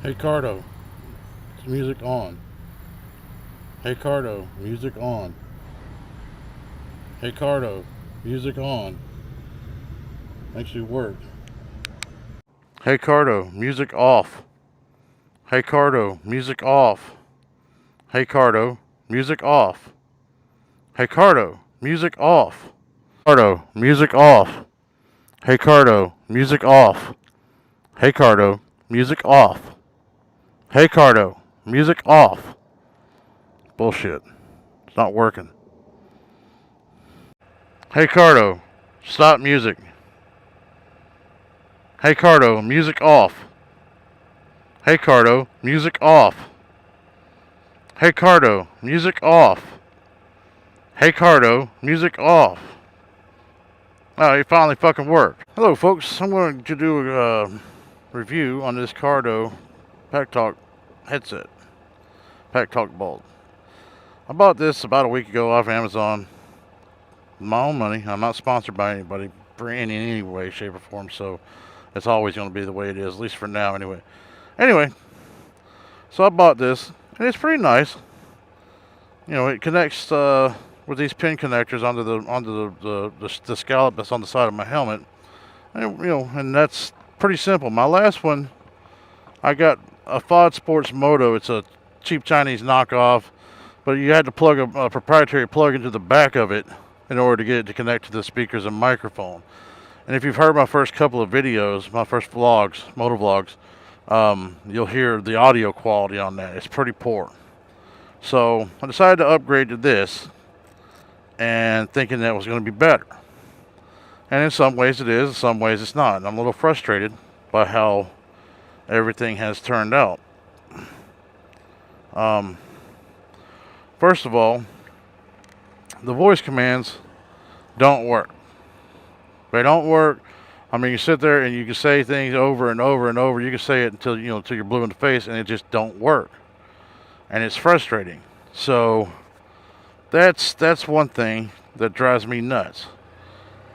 Hey Cardo, is music on? Hey Cardo, music on. Hey Cardo, music on. Makes you work. Hey Cardo, music off. Hey Cardo, music off. Hey Cardo, music off. Hey Cardo, music off. Cardo, music off. Hey Cardo, music off. Hey Cardo, music off. Hey Cardo, music off. Bullshit. It's not working. Hey Cardo, stop music. Hey Cardo, music off. Hey Cardo, music off. Hey Cardo, music off. Hey Cardo, music off. Oh, it finally fucking worked. Hello folks, I'm going to do a review on this Cardo PackTalk headset. PackTalk Bolt. I bought this about a week ago off Amazon. With my own money. I'm not sponsored by anybody in any way, shape, or form, so it's always going to be the way it is, at least for now anyway. Anyway, so I bought this, and it's pretty nice. You know, it connects with these pin connectors onto the scallop that's on the side of my helmet. And, you know, and that's pretty simple. My last one, I got a FOD Sports Moto. It's a cheap Chinese knockoff, but you had to plug a proprietary plug into the back of it in order to get it to connect to the speakers and microphone. And if you've heard my first couple of videos, my first vlogs, motor vlogs, you'll hear the audio quality on that. It's pretty poor. So I decided to upgrade to this, and thinking that was going to be better. And in some ways it is, in some ways it's not. And I'm a little frustrated by how everything has turned out. First of all, the voice commands don't work. They don't work. I mean, you sit there and you can say things over and over and over. You can say it until you're blue in the face, and it just don't work. And it's frustrating. So that's one thing that drives me nuts.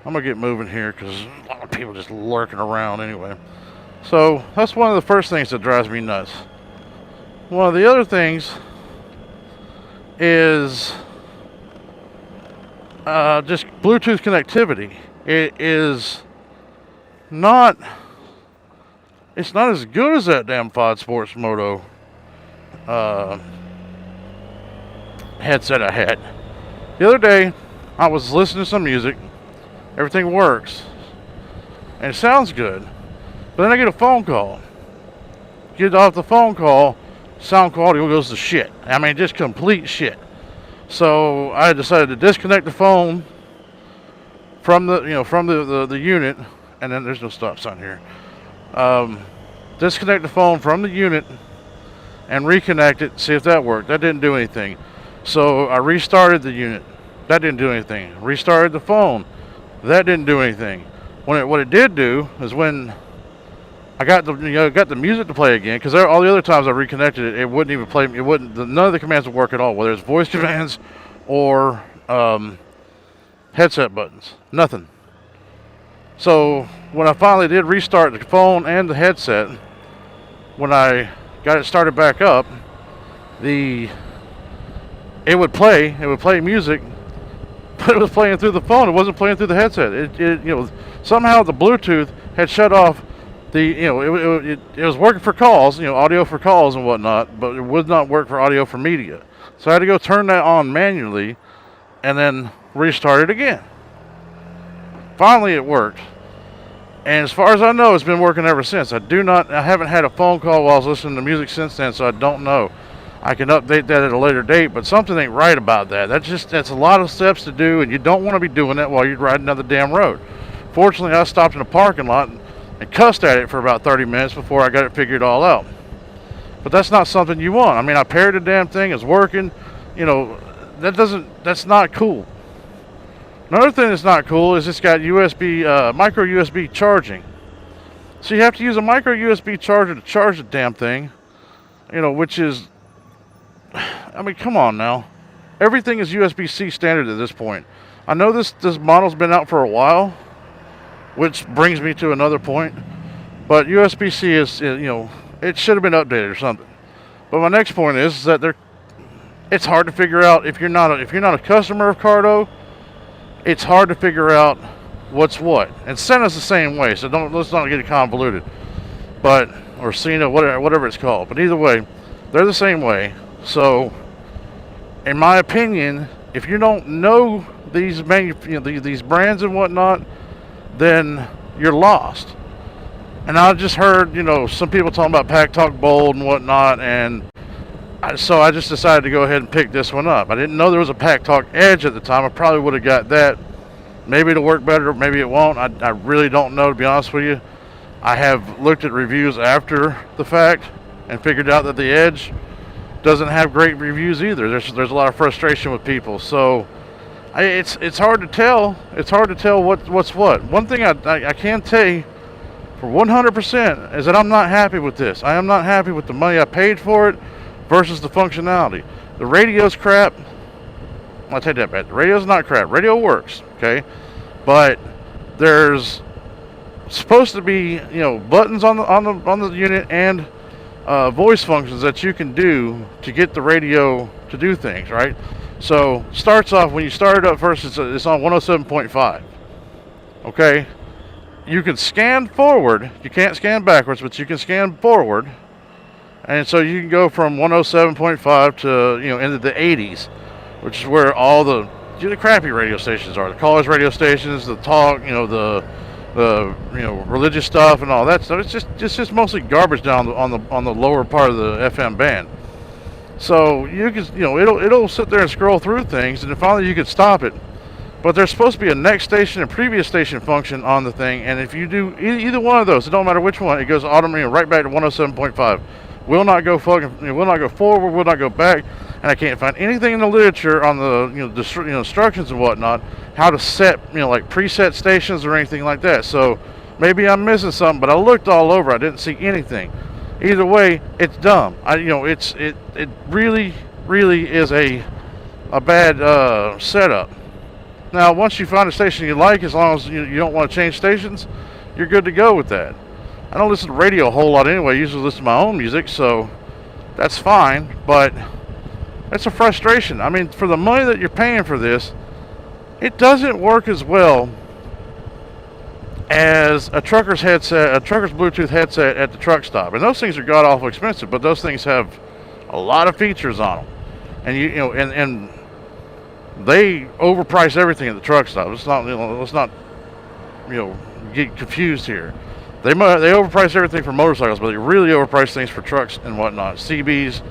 I'm gonna get moving here because a lot of people just lurking around anyway. So that's one of the first things that drives me nuts. One of the other things is just Bluetooth connectivity. It's not as good as that damn FOD Sports Moto headset I had. The other day, I was listening to some music. Everything works, and it sounds good. But then I get a phone call. Get off the phone call, sound quality goes to shit. I mean, just complete shit. So I decided to disconnect the phone from the unit, and then there's no stop sign here. Disconnect the phone from the unit and reconnect it, see if that worked. That didn't do anything. So I restarted the unit. That didn't do anything. Restarted the phone. That didn't do anything. What it did do is when I got the music to play again, because all the other times I reconnected it, it wouldn't even play. It wouldn't. None of the commands would work at all, whether it's voice commands or headset buttons. Nothing. So when I finally did restart the phone and the headset, when I got it started back up, it would play music, but it was playing through the phone. It wasn't playing through the headset. Somehow the Bluetooth had shut off it was working for calls, audio for calls and whatnot, but it would not work for audio for media. So I had to go turn that on manually and then restart it again. Finally it worked. And as far as I know, it's been working ever since. I haven't had a phone call while I was listening to music since then, so I don't know. I can update that at a later date, but something ain't right about that. That's a lot of steps to do, and you don't want to be doing that while you're riding down the damn road. Fortunately, I stopped in a parking lot and cussed at it for about 30 minutes before I got it figured all out. But that's not something you want. I mean, I paired the damn thing, it's working. That's not cool. Another thing that's not cool is it's got micro USB charging. So you have to use a micro USB charger to charge the damn thing, which is, I mean, come on now. Everything is USB-C standard at this point. I know this model's been out for a while, which brings me to another point. But USB-C is, it should have been updated or something. But my next point is that it's hard to figure out if you're not a customer of Cardo. It's hard to figure out what's what. And Senna's the same way, so let's not get it convoluted. But or Cena, whatever it's called. But either way, they're the same way. So, in my opinion, if you don't know these these brands and whatnot, then you're lost. And I just heard, some people talking about PackTalk Bold and whatnot, and so I just decided to go ahead and pick this one up. I didn't know there was a PackTalk Edge at the time. I probably would have got that. Maybe it'll work better, maybe it won't. I really don't know, to be honest with you. I have looked at reviews after the fact and figured out that the Edge doesn't have great reviews either. There's a lot of frustration with people. So it's hard to tell. It's hard to tell what's what. One thing I can tell you for 100% is that I'm not happy with this. I am not happy with the money I paid for it versus the functionality. The radio's crap. I'll take that back. The radio's not crap. Radio works, okay? But there's supposed to be, buttons on the unit and voice functions that you can do to get the radio to do things, right? So starts off when you start it up first. It's on 107.5. Okay, you can scan forward. You can't scan backwards, but you can scan forward, and so you can go from 107.5 to into the 80s, which is where all the crappy radio stations are. The college radio stations, the talk, the religious stuff and all that stuff. It's just mostly garbage down on the lower part of the FM band. So you can it'll sit there and scroll through things, and then finally you can stop it. But there's supposed to be a next station and previous station function on the thing, and if you do either one of those, it don't matter which one, it goes automatically right back to 107.5. Will not go forward, will not go back, and I can't find anything in the literature on the instructions and whatnot how to set like preset stations or anything like that. So maybe I'm missing something, but I looked all over, I didn't see anything. Either way, it's dumb. It really is a bad setup. Now, once you find a station you like, as long as you don't want to change stations, you're good to go with that. I don't listen to radio a whole lot anyway. I usually listen to my own music, so that's fine. But it's a frustration. I mean, for the money that you're paying for this, it doesn't work as well as a trucker's Bluetooth headset at the truck stop. And those things are god awful expensive, but those things have a lot of features on them. And and they overprice everything at the truck stop. Let's not get confused here. They overprice everything for motorcycles, but they really overprice things for trucks and whatnot. CBs,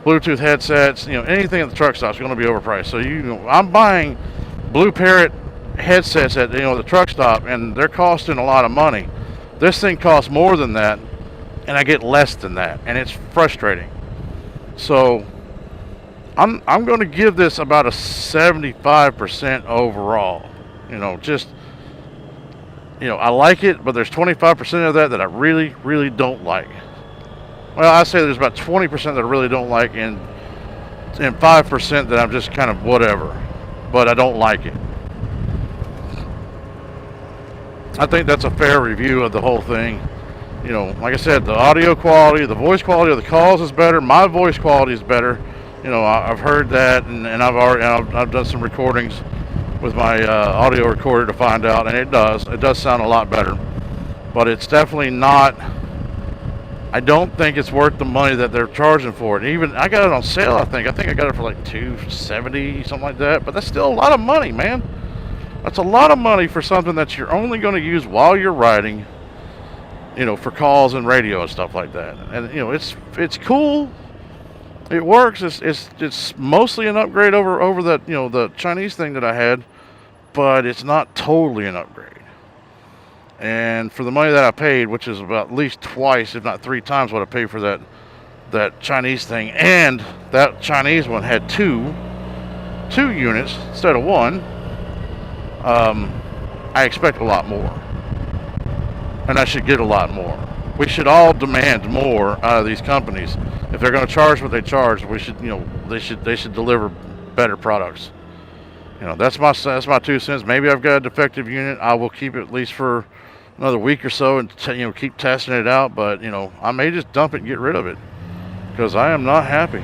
Bluetooth headsets, anything at the truck stop is going to be overpriced. So I'm buying Blue Parrot headsets at the truck stop, and they're costing a lot of money. This thing costs more than that, and I get less than that, and it's frustrating. So I'm going to give this about a 75% overall. I like it, but there's 25% of that I really don't like. Well, I say there's about 20% that I really don't like, and 5% that I'm just kind of whatever, but I don't like it. I think that's a fair review of the whole thing. Like I said, the audio quality, the voice quality of the calls is better. My voice quality is better. I've heard that, and I've done some recordings with my audio recorder to find out, and it does sound a lot better. But it's definitely not. I don't think it's worth the money that they're charging for it. Even I got it on sale. I think I got it for like $270, something like that. But that's still a lot of money, man. That's a lot of money for something that you're only going to use while you're riding. For calls and radio and stuff like that. And it's cool. It works. It's mostly an upgrade over that the Chinese thing that I had, but it's not totally an upgrade. And for the money that I paid, which is about at least twice, if not 3 times what I paid for that Chinese thing, and that Chinese one had two units instead of one, I expect a lot more, and I should get a lot more. We should all demand more out of these companies. If they're going to charge what they charge, we should, they should deliver better products. That's my 2 cents. Maybe I've got a defective unit. I will keep it at least for another week or so and keep testing it out. But I may just dump it and get rid of it because I am not happy.